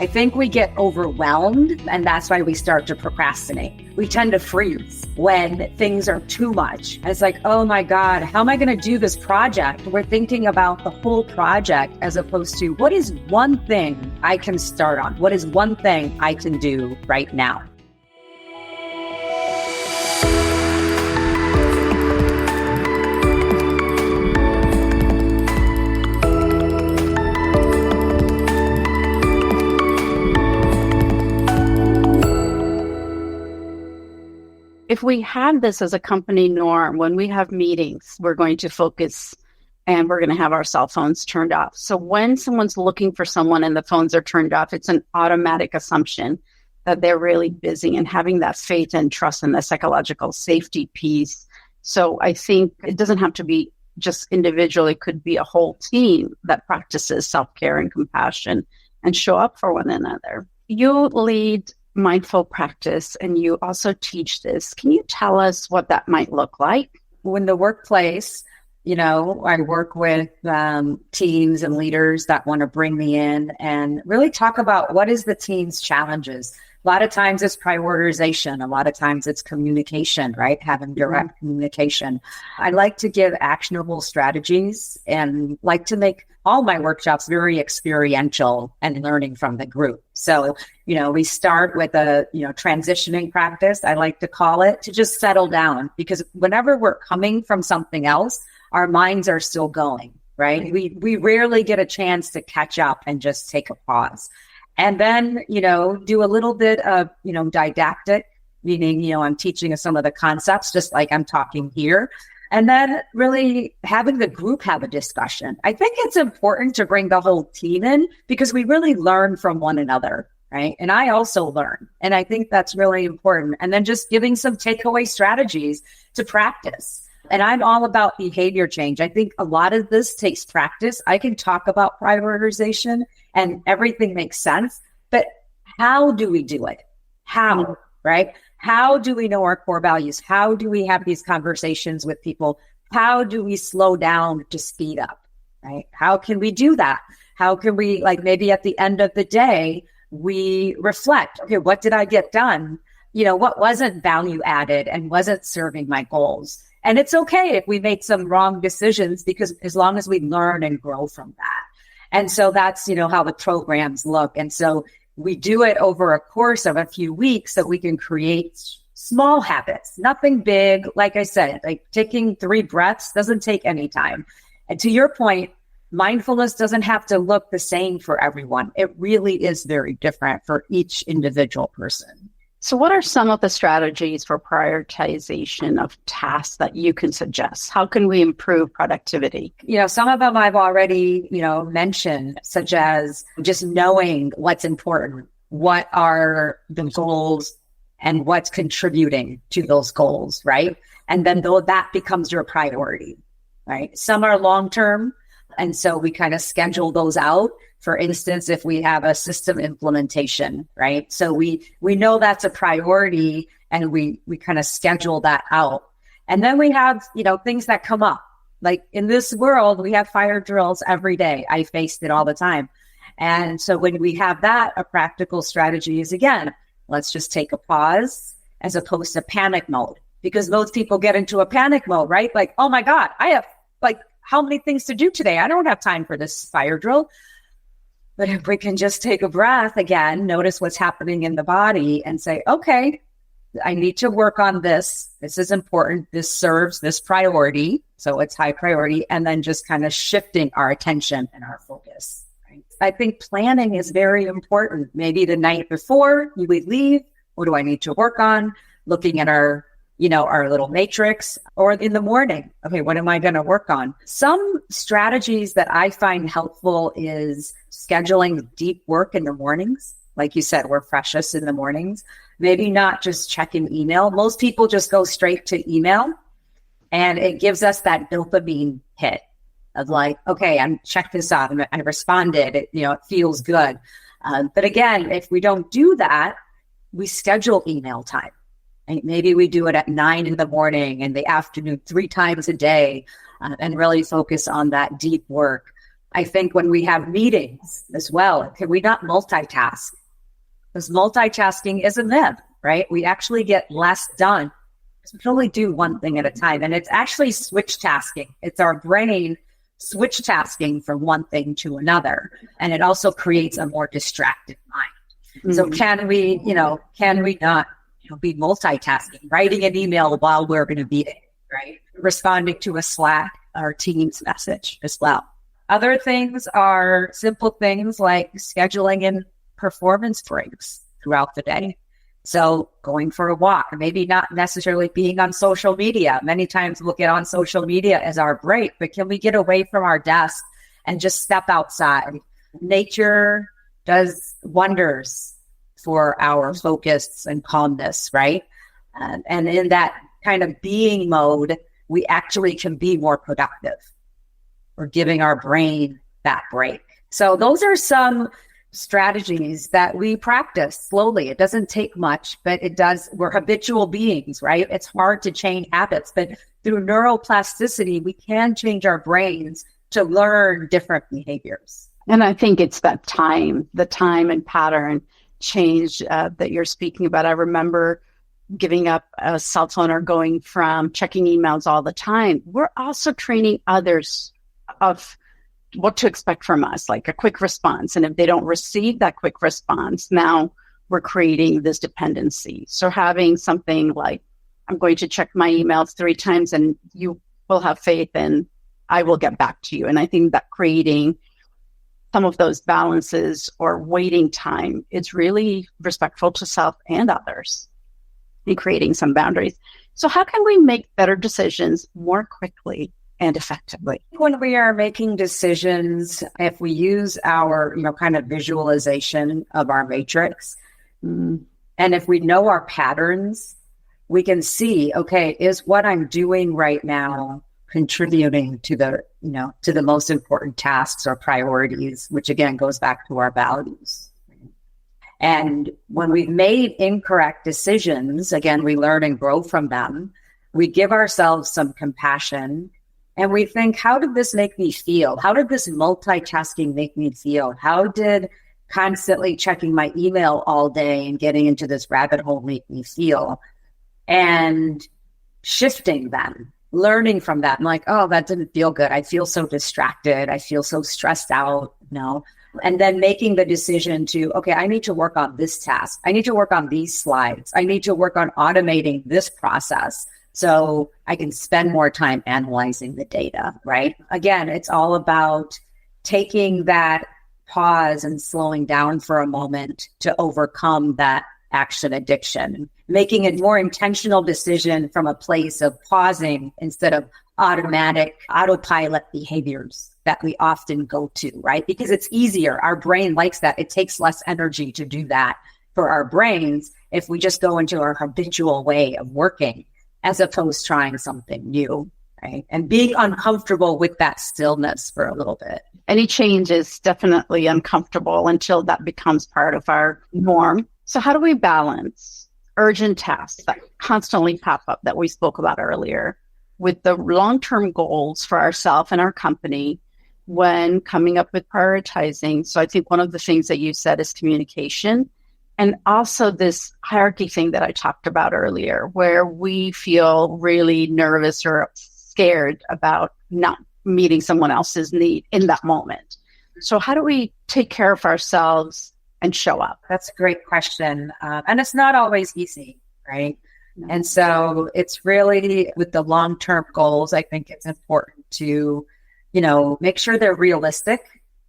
I think we get overwhelmed, and that's why we start to procrastinate. We tend to freeze when things are too much. And it's like, oh my God, how am I going to do this project? We're thinking about the whole project as opposed to what is one thing I can start on? What is one thing I can do right now? If we have this as a company norm, when we have meetings, we're going to focus and we're going to have our cell phones turned off. So when someone's looking for someone and the phones are turned off, it's an automatic assumption that they're really busy, and having that faith and trust in the psychological safety piece. So I think it doesn't have to be just individual. It could be a whole team that practices self-care and compassion and show up for one another. You lead mindful practice, and you also teach this. Can you tell us what that might look like? In the workplace, I work with teams and leaders that want to bring me in and really talk about what is the team's challenges. A lot of times it's prioritization. A lot of times it's communication, right? Having direct communication. I like to give actionable strategies and like to make all my workshops very experiential and learning from the group. So, we start with a, transitioning practice, I like to call it, to just settle down, because whenever we're coming from something else, our minds are still going, right? We rarely get a chance to catch up and just take a pause. And then, do a little bit of, didactic, meaning, I'm teaching some of the concepts, just like I'm talking here. And then really having the group have a discussion. I think it's important to bring the whole team in because we really learn from one another, right? And I also learn. And I think that's really important. And then just giving some takeaway strategies to practice. And I'm all about behavior change. I think a lot of this takes practice. I can talk about prioritization and everything makes sense, but how do we do it? How, right? How do we know our core values? How do we have these conversations with people? How do we slow down to speed up, right? How can we do that? How can we, maybe at the end of the day, we reflect, okay, what did I get done? What wasn't value added and wasn't serving my goals? And it's okay if we make some wrong decisions, because as long as we learn and grow from that. And so that's, how the programs look. And so we do it over a course of a few weeks so we can create small habits, nothing big. Like I said, like taking 3 breaths doesn't take any time. And to your point, mindfulness doesn't have to look the same for everyone. It really is very different for each individual person. So what are some of the strategies for prioritization of tasks that you can suggest? How can we improve productivity? Some of them I've already, mentioned, such as just knowing what's important, what are the goals and what's contributing to those goals, right? And then that becomes your priority, right? Some are long-term. And so we kind of schedule those out. For instance, if we have a system implementation, right? So we know that's a priority and we kind of schedule that out. And then we have, things that come up. Like in this world, we have fire drills every day. I faced it all the time. And so when we have that, a practical strategy is, again, let's just take a pause as opposed to panic mode, because most people get into a panic mode, right? Like, oh my God, I have how many things to do today? I don't have time for this fire drill. But if we can just take a breath again, notice what's happening in the body and say, okay, I need to work on this. This is important. This serves this priority. So it's high priority. And then just kind of shifting our attention and our focus. Right? I think planning is very important. Maybe the night before you would leave, what do I need to work on? Looking at our little matrix, or in the morning. Okay, what am I going to work on? Some strategies that I find helpful is scheduling deep work in the mornings. Like you said, we're freshest in the mornings. Maybe not just checking email. Most people just go straight to email, and it gives us that dopamine hit of like, okay, I checked this out and I responded. It feels good. But again, if we don't do that, we schedule email time. And maybe we do it at 9 in the morning, in the afternoon, 3 times a day, and really focus on that deep work. I think when we have meetings as well, can we not multitask? Because multitasking is a myth, right? We actually get less done because we can only do one thing at a time. And it's actually switch tasking. It's our brain switch tasking from one thing to another. And it also creates a more distracted mind. Mm-hmm. So can we not be multitasking, writing an email while we're in a meeting, right? Responding to a Slack or Teams message as well. Other things are simple things like scheduling in performance breaks throughout the day. So going for a walk, maybe not necessarily being on social media. Many times we'll get on social media as our break, but can we get away from our desk and just step outside? Nature does wonders for our focus and calmness, right? And in that kind of being mode, we actually can be more productive. We're giving our brain that break. So those are some strategies that we practice slowly. It doesn't take much, but it does. We're habitual beings, right? It's hard to change habits, but through neuroplasticity, we can change our brains to learn different behaviors. And I think it's that the time and pattern change that you're speaking about. I remember giving up a cell phone or going from checking emails all the time. We're also training others of what to expect from us, like a quick response. And if they don't receive that quick response, now we're creating this dependency. So having something like, I'm going to check my emails 3 times and you will have faith and I will get back to you. And I think that creating some of those balances or waiting time is really respectful to self and others and creating some boundaries. So how can we make better decisions more quickly and effectively? When we are making decisions, if we use our, kind of visualization of our matrix, and if we know our patterns, we can see, okay, is what I'm doing right now contributing to the most important tasks or priorities, which again goes back to our values. And when we've made incorrect decisions, again, we learn and grow from them. We give ourselves some compassion and we think, how did this make me feel? How did this multitasking make me feel? How did constantly checking my email all day and getting into this rabbit hole make me feel? And shifting them, learning from that. I'm like, oh, that didn't feel good. I feel so distracted. I feel so stressed out. And then making the decision to, okay, I need to work on this task. I need to work on these slides. I need to work on automating this process so I can spend more time analyzing the data, right? Again, it's all about taking that pause and slowing down for a moment to overcome that action addiction, making a more intentional decision from a place of pausing instead of autopilot behaviors that we often go to, right? Because it's easier. Our brain likes that. It takes less energy to do that for our brains if we just go into our habitual way of working as opposed to trying something new, right? And being uncomfortable with that stillness for a little bit. Any change is definitely uncomfortable until that becomes part of our norm. So how do we balance urgent tasks that constantly pop up that we spoke about earlier with the long-term goals for ourselves and our company when coming up with prioritizing? So I think one of the things that you said is communication, and also this hierarchy thing that I talked about earlier, where we feel really nervous or scared about not meeting someone else's need in that moment. So how do we take care of ourselves and show up? That's a great question. And it's not always easy, right? No. And so it's really with the long-term goals, I think it's important to, make sure they're realistic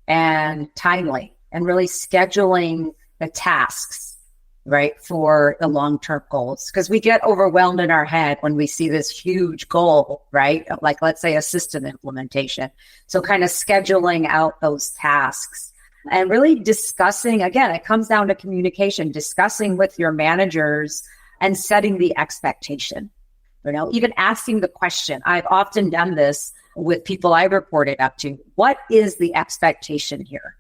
and timely and really scheduling the tasks, right, for the long-term goals. Because we get overwhelmed in our head when we see this huge goal, right? Like, let's say a system implementation. So kind of scheduling out those tasks and really discussing, again, it comes down to communication, discussing with your managers and setting the expectation, even asking the question. I've often done this with people I reported up to. What is the expectation here?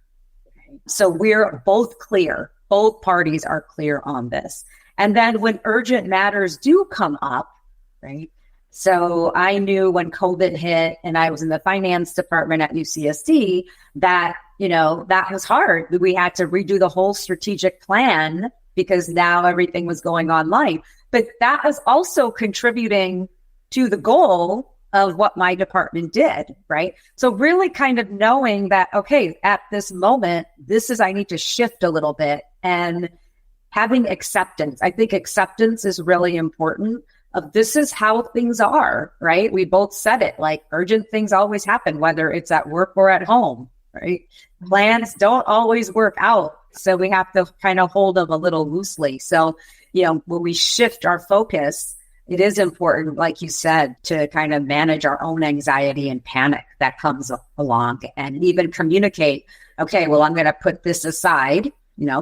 So we're both clear. Both parties are clear on this. And then when urgent matters do come up, right, So I knew when COVID hit and I was in the finance department at UCSD that, that was hard. We had to redo the whole strategic plan because now everything was going online. But that was also contributing to the goal of what my department did, right? So really kind of knowing that, okay, at this moment, I need to shift a little bit, and having acceptance. I think acceptance is really important of this is how things are, right? We both said it, like urgent things always happen, whether it's at work or at home, right? Plans don't always work out. So we have to kind of hold them a little loosely. So, when we shift our focus, it is important, like you said, to kind of manage our own anxiety and panic that comes along, and even communicate, okay, well, I'm going to put this aside,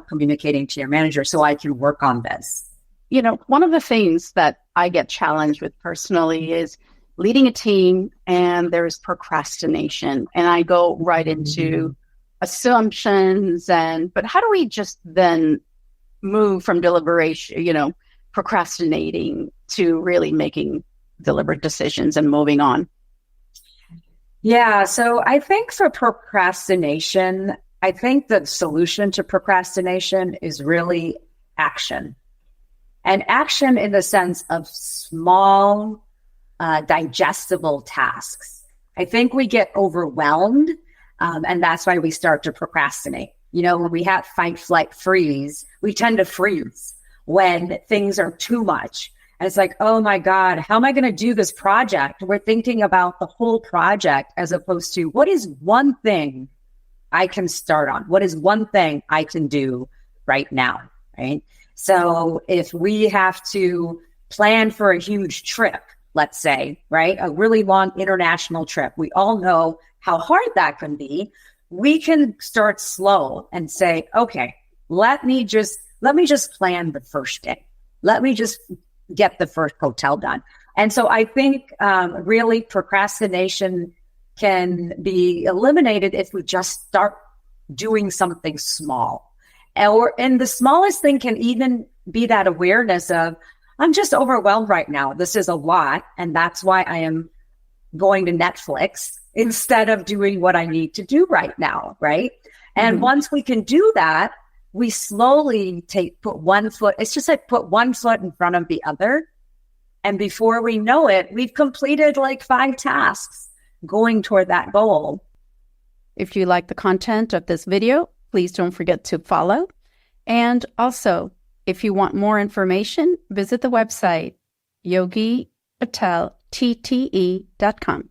communicating to your manager so I can work on this. One of the things that I get challenged with personally is leading a team, and there's procrastination, and I go right into assumptions, but how do we just then move from deliberation, procrastinating to really making deliberate decisions and moving on? Yeah. So I think for procrastination, I think the solution to procrastination is really action. And action in the sense of small, digestible tasks. I think we get overwhelmed, and that's why we start to procrastinate. When we have fight, flight, freeze, we tend to freeze when things are too much. And it's like, oh my God, how am I going to do this project? We're thinking about the whole project as opposed to what is one thing I can start on? What is one thing I can do right now, right? So if we have to plan for a huge trip, let's say, right, a really long international trip, we all know how hard that can be. We can start slow and say, okay, let me just plan the first day. Let me just get the first hotel done. And so I think really procrastination can be eliminated if we just start doing something small. And the smallest thing can even be that awareness of, I'm just overwhelmed right now. This is a lot. And that's why I am going to Netflix instead of doing what I need to do right now. Right. And once we can do that, we slowly put one foot. It's just like put one foot in front of the other. And before we know it, we've completed like 5 tasks going toward that goal. If you like the content of this video, please don't forget to follow. And also, if you want more information, visit the website, Yogi Patel, TTE.com.